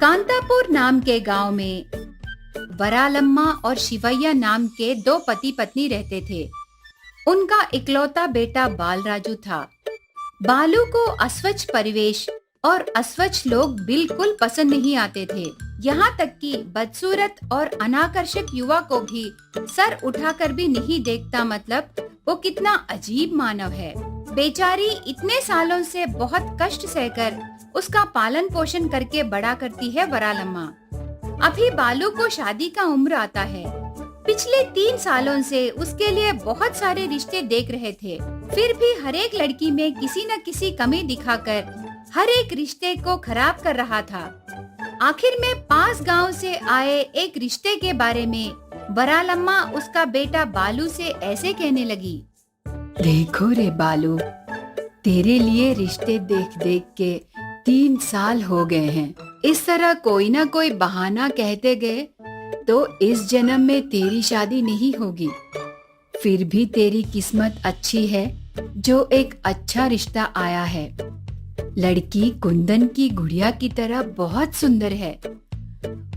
कांतापुर नाम के गांव में वरालम्मा और शिवैया नाम के दो पति पत्नी रहते थे। उनका इकलौता बेटा बालराजू था। बालू को अस्वच्छ परिवेश और अस्वच्छ लोग बिल्कुल पसंद नहीं आते थे। यहाँ तक कि बदसूरत और अनाकर्षक युवा को भी सर उठाकर भी नहीं देखता, मतलब वो कितना अजीब मानव है। बेचारी इतने सालों से बहुत कष्ट सहकर उसका पालन पोषण करके बड़ा करती है वरालम्मा। अभी बालू को शादी का उम्र आता है। पिछले 3 सालों से उसके लिए बहुत सारे रिश्ते देख रहे थे, फिर भी हर एक लड़की में किसी न किसी कमी दिखाकर हर एक रिश्ते को खराब कर रहा था। आखिर में पास गांव से आए एक रिश्ते के बारे में वरालम्मा उसका बेटा बालू से ऐसे कहने लगी। देखो रे बालू, तेरे लिए रिश्ते देख देख के 3 साल हो गए हैं। इस तरह कोई ना कोई बहाना कहते गए तो इस जन्म में तेरी शादी नहीं होगी। फिर भी तेरी किस्मत अच्छी है जो एक अच्छा रिश्ता आया है। लड़की कुंदन की गुड़िया की तरह बहुत सुंदर है।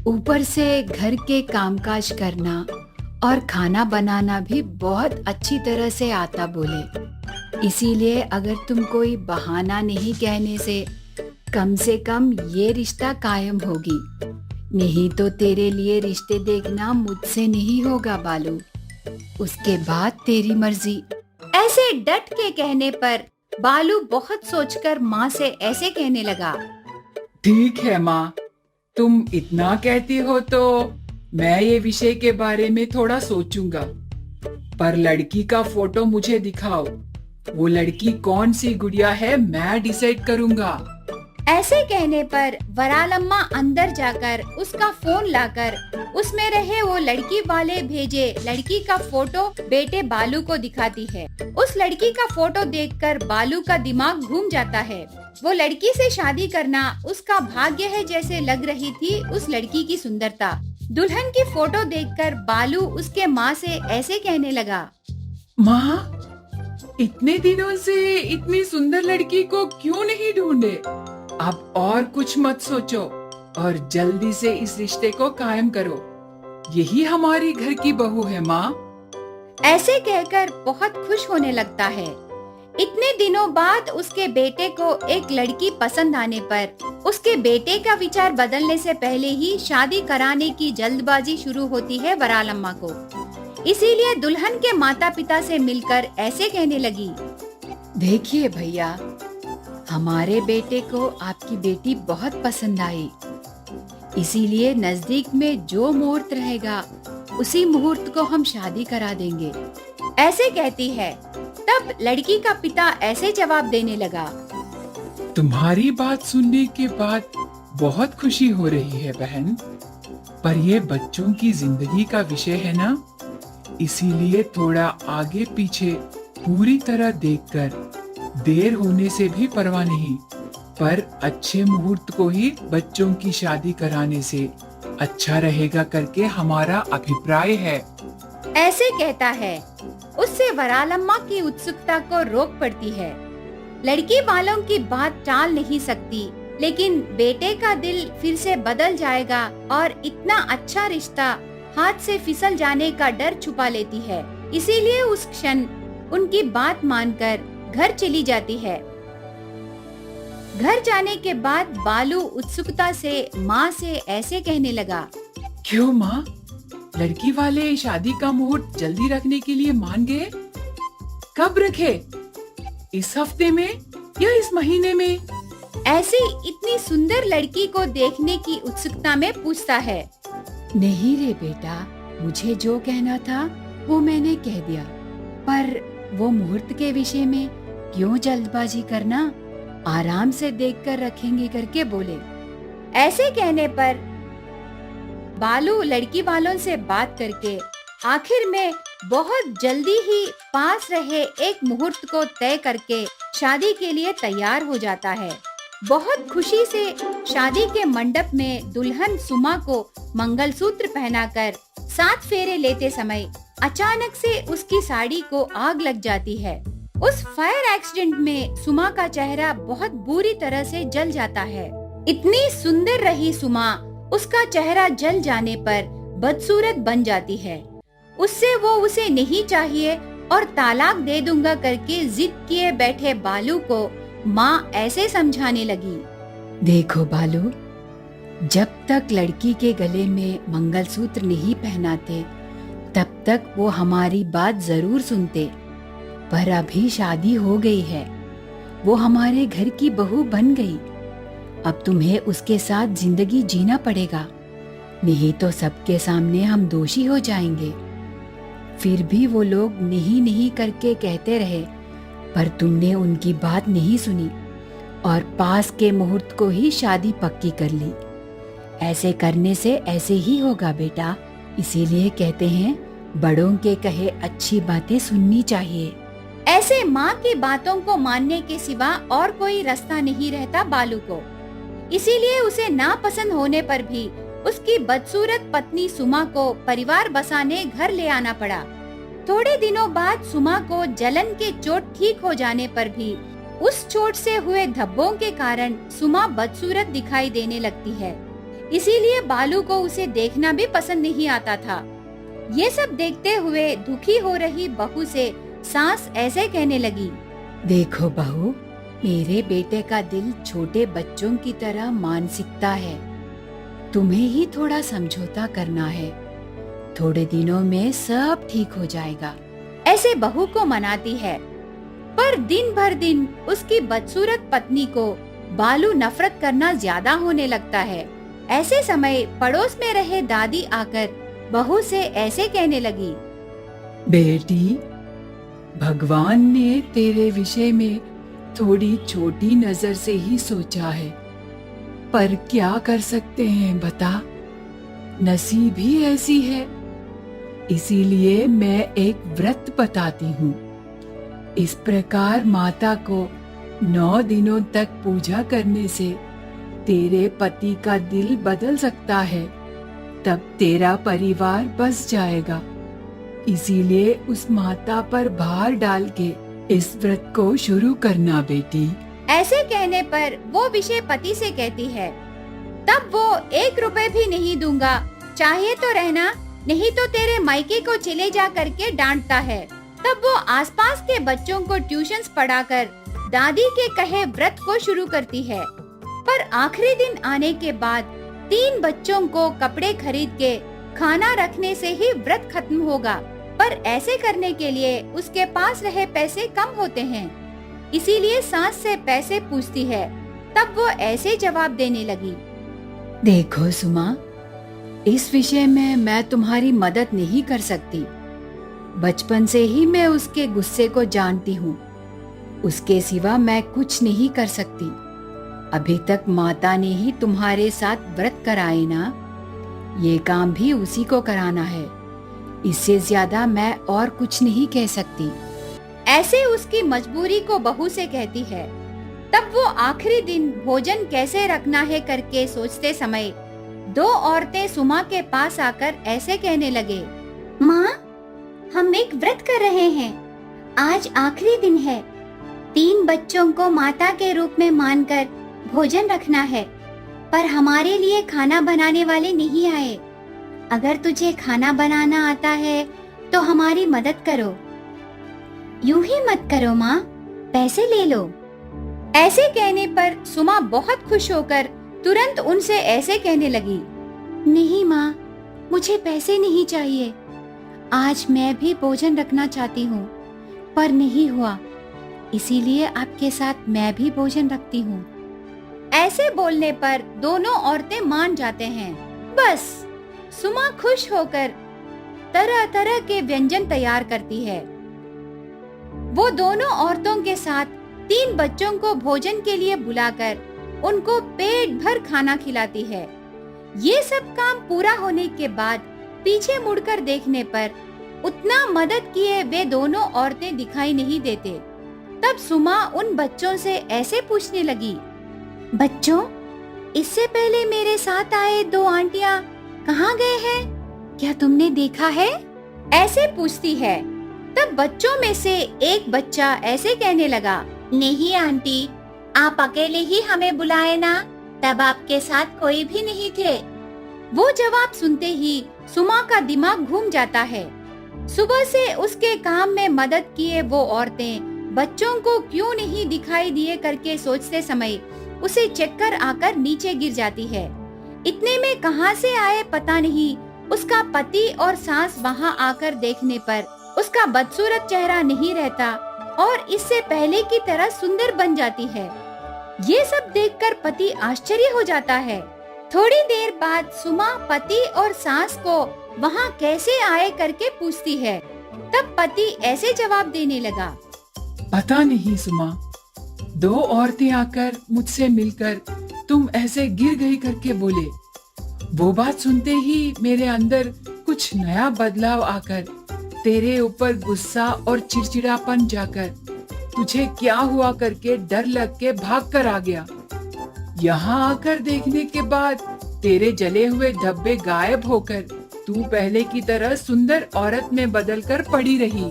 ऊपर से घर के कामकाज करना और खाना बनाना भी बहुत अच्छी तरह से आता बोले। इसीलिए अगर तुम कोई बहाना नहीं कहने से कम ये रिश्ता कायम होगी, नहीं तो तेरे लिए रिश्ते देखना मुझसे नहीं होगा बालू। उसके बाद तेरी मर्जी। ऐसे डट के कहने पर बालू बहुत सोचकर माँ से ऐसे कहने लगा। ठीक है माँ, तुम इतना कहती हो तो मैं ये विषय के बारे में थोड़ा सोचूंगा। पर लड़की का फोटो मुझे दिखाओ। वो लड़की कौन सी गुड़िया है मैं डिसाइड करूंगा। ऐसे कहने पर वरालम्मा अंदर जाकर उसका फोन लाकर उसमें रहे वो लड़की वाले भेजे लड़की का फोटो बेटे बालू को दिखाती है। उस लड़की का फोटो देखकर बालू का दिमाग घूम जाता है। वो लड़की से शादी करना उसका भाग्य है जैसे लग रही थी उस लड़की की सुंदरता। दुल्हन की फोटो देखकर बालू उसके माँ से ऐसे कहने लगा। माँ, इतने दिनों से इतनी सुंदर लड़की को क्यों नहीं ढूंढे? अब और कुछ मत सोचो और जल्दी से इस रिश्ते को कायम करो। यही हमारी घर की बहू है माँ। ऐसे कहकर बहुत खुश होने लगता है। इतने दिनों बाद उसके बेटे को एक लड़की पसंद आने पर उसके बेटे का विचार बदलने से पहले ही शादी कराने की जल्दबाजी शुरू होती है वरालम्मा को। इसीलिए दुल्हन के माता पिता से मिलकर ऐसे कहने लगी। देखिए भैया, हमारे बेटे को आपकी बेटी बहुत पसंद आई। इसीलिए नजदीक में जो मुहूर्त रहेगा उसी मुहूर्त को हम शादी करा देंगे। ऐसे कहती है। तब लड़की का पिता ऐसे जवाब देने लगा। तुम्हारी बात सुनने के बाद बहुत खुशी हो रही है बहन, पर ये बच्चों की जिंदगी का विषय है ना, इसीलिए थोड़ा आगे पीछे पूरी तरह देखकर देर होने से भी परवाह नहीं, पर अच्छे मुहूर्त को ही बच्चों की शादी कराने से अच्छा रहेगा करके हमारा अभिप्राय है। ऐसे कहता है। उससे वरालम्मा की उत्सुकता को रोक पड़ती है। लड़की वालों की बात टाल नहीं सकती, लेकिन बेटे का दिल फिर से बदल जाएगा और इतना अच्छा रिश्ता हाथ से फिसल जाने का डर छुपा लेती है। इसीलिए उस क्षण उनकी बात मानकर घर चली जाती है। घर जाने के बाद बालू उत्सुकता से माँ से ऐसे कहने लगा। क्यों माँ, लड़की वाले शादी का मुहूर्त जल्दी रखने के लिए मान गए? कब रखे? इस हफ्ते में या इस महीने में? ऐसी इतनी सुंदर लड़की को देखने की उत्सुकता में पूछता है। नहीं रे बेटा, मुझे जो कहना था वो मैंने कह दिया, पर वो मुहूर्त के विषय में क्यों जल्दबाजी करना, आराम से देखकर रखेंगे करके बोले। ऐसे कहने पर बालू लड़की वालों से बात करके आखिर में बहुत जल्दी ही पास रहे एक मुहूर्त को तय करके शादी के लिए तैयार हो जाता है। बहुत खुशी से शादी के मंडप में दुल्हन सुमा को मंगलसूत्र पहनाकर 7 फेरे लेते समय अचानक से उसकी साड़ी को आग लग जाती है। उस फायर एक्सीडेंट में सुमा का चेहरा बहुत बुरी तरह से जल जाता है। इतनी सुंदर रही सुमा उसका चेहरा जल जाने पर बदसूरत बन जाती है। उससे वो उसे नहीं चाहिए और तालाक दे दूंगा करके जिद किए बैठे बालू को माँ ऐसे समझाने लगी। देखो बालू, जब तक लड़की के गले में मंगलसूत्र नहीं पहनाते तब तक वो हमारी बात जरूर सुनते, पर अभी शादी हो गई है, वो हमारे घर की बहू बन गई। अब तुम्हें उसके साथ जिंदगी जीना पड़ेगा, नहीं तो सबके सामने हम दोषी हो जाएंगे। फिर भी वो लोग नहीं नहीं करके कहते रहे, पर तुमने उनकी बात नहीं सुनी और पास के मुहूर्त को ही शादी पक्की कर ली। ऐसे करने से ऐसे ही होगा बेटा, इसीलिए कहते हैं बड़ों के कहे अच्छी बातें सुननी चाहिए। ऐसे माँ की बातों को मानने के सिवा और कोई रास्ता नहीं रहता बालू को। इसीलिए उसे नापसंद होने पर भी उसकी बदसूरत पत्नी सुमा को परिवार बसाने घर ले आना पड़ा। थोड़े दिनों बाद सुमा को जलन के चोट ठीक हो जाने पर भी उस चोट से हुए धब्बों के कारण सुमा बदसूरत दिखाई देने लगती है। इसीलिए बालू को उसे देखना भी पसंद नहीं आता था। ये सब देखते हुए दुखी हो रही बहू से सास ऐसे कहने लगी, देखो बहू, मेरे बेटे का दिल छोटे बच्चों की तरह मानसिकता है, तुम्हें ही थोड़ा समझौता करना है, थोड़े दिनों में सब ठीक हो जाएगा। ऐसे बहू को मनाती है, पर दिन भर दिन उसकी बदसूरत पत्नी को बालू नफरत करना ज्यादा होने लगता है। ऐसे समय पड़ोस में रहे दादी आकर बहू से ऐसे कहने लगी, बेटी, भगवान ने तेरे विषय में थोड़ी छोटी नजर से ही सोचा है, पर क्या कर सकते हैं बता, नसीब ही ऐसी है। इसीलिए मैं एक व्रत बताती हूँ। इस प्रकार माता को 9 दिनों तक पूजा करने से तेरे पति का दिल बदल सकता है, तब तेरा परिवार बस जाएगा। इसीलिए उस माता पर भार डाल के इस व्रत को शुरू करना बेटी। ऐसे कहने पर वो विषय पति से कहती है, तब वो 1 रुपए भी नहीं दूंगा, चाहिए तो रहना, नहीं तो तेरे मायके को चले जा करके डांटता है। तब वो आसपास के बच्चों को ट्यूशन्स पढ़ाकर दादी के कहे व्रत को शुरू करती है। पर आखिरी दिन आने के बाद 3 बच्चों को कपड़े खरीद के खाना रखने से ही व्रत खत्म होगा, पर ऐसे करने के लिए उसके पास रहे पैसे कम होते हैं। इसीलिए सास से पैसे पूछती है। तब वो ऐसे जवाब देने लगी, देखो सुमा, इस विषय में मैं तुम्हारी मदद नहीं कर सकती। बचपन से ही मैं उसके गुस्से को जानती हूँ, उसके सिवा मैं कुछ नहीं कर सकती। अभी तक माता ने ही तुम्हारे साथ व्रत कराए ना, ये काम भी उसी को कराना है, इससे ज्यादा मैं और कुछ नहीं कह सकती। ऐसे उसकी मजबूरी को बहू से कहती है। तब वो आखिरी दिन भोजन कैसे रखना है करके सोचते समय 2 औरतें सुमा के पास आकर ऐसे कहने लगे, माँ, हम एक व्रत कर रहे हैं, आज आखिरी दिन है। 3 बच्चों को माता के रूप में मानकर भोजन रखना है, पर हमारे लिए खाना बनाने वाले नहीं आए। अगर तुझे खाना बनाना आता है तो हमारी मदद करो। यूं ही मत करो माँ, पैसे ले लो। ऐसे कहने पर सुमा बहुत खुश होकर तुरंत उनसे ऐसे कहने लगी, नहीं माँ, मुझे पैसे नहीं चाहिए। आज मैं भी भोजन रखना चाहती हूँ, पर नहीं हुआ, इसीलिए आपके साथ मैं भी भोजन रखती हूँ। ऐसे बोलने पर दोनों औरतें मान जाते हैं। बस सुमा खुश होकर तरह तरह के व्यंजन तैयार करती है। वो दोनों औरतों के साथ 3 बच्चों को भोजन के लिए बुलाकर उनको पेट भर खाना खिलाती है। ये सब काम पूरा होने के बाद पीछे मुड़कर देखने पर उतना मदद किए वे दोनों औरतें दिखाई नहीं देते। तब सुमा उन बच्चों से ऐसे पूछने लगी, बच्चों, इससे पहले मेरे साथ आए 2 आंटियां कहाँ गए हैं? क्या तुमने देखा है? ऐसे पूछती है। तब बच्चों में से एक बच्चा ऐसे कहने लगा, नहीं आंटी, आप अकेले ही हमें बुलाए ना, तब आपके साथ कोई भी नहीं थे। वो जवाब सुनते ही सुमा का दिमाग घूम जाता है। सुबह से उसके काम में मदद किए वो औरतें बच्चों को क्यों नहीं दिखाई दिए करके सोचते समय उसे चक्कर आकर नीचे गिर जाती है। इतने में कहां से आए पता नहीं, उसका पति और सास वहां आकर देखने पर उसका बदसूरत चेहरा नहीं रहता और इससे पहले की तरह सुंदर बन जाती है। ये सब देखकर पति आश्चर्य हो जाता है। थोड़ी देर बाद सुमा पति और सास को वहां कैसे आए करके पूछती है। तब पति ऐसे जवाब देने लगा, पता नहीं सुमा, दो औरतें आकर मुझसे मिलकर तुम ऐसे गिर गई करके बोले। वो बात सुनते ही मेरे अंदर कुछ नया बदलाव आकर तेरे ऊपर गुस्सा और चिड़चिड़ापन जाकर तुझे क्या हुआ करके डर लग के भाग कर आ गया। यहाँ आकर देखने के बाद तेरे जले हुए धब्बे गायब होकर तू पहले की तरह सुंदर औरत में बदल कर पड़ी रही।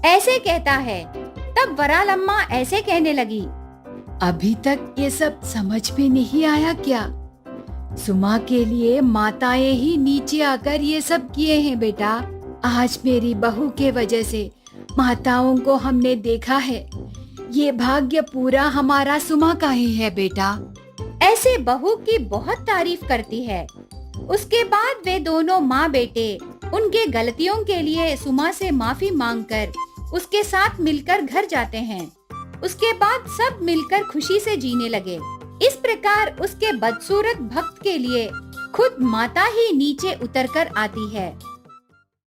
ऐसे कहता है। तब वरालम्मा ऐसे कहने लगी, अभी तक ये सब समझ में नहीं आया क्या? सुमा के लिए माताएं ही नीचे आकर ये सब किए हैं बेटा। आज मेरी बहू के वजह से माताओं को हमने देखा है। ये भाग्य पूरा हमारा सुमा का ही है बेटा। ऐसे बहू की बहुत तारीफ करती है। उसके बाद वे दोनों माँ बेटे उनके गलतियों के लिए सुमा से माफी मांगकर उसके साथ मिलकर घर जाते हैं। उसके बाद सब मिलकर खुशी से जीने लगे। इस प्रकार उसके बदसूरत भक्त के लिए खुद माता ही नीचे उतरकर आती है।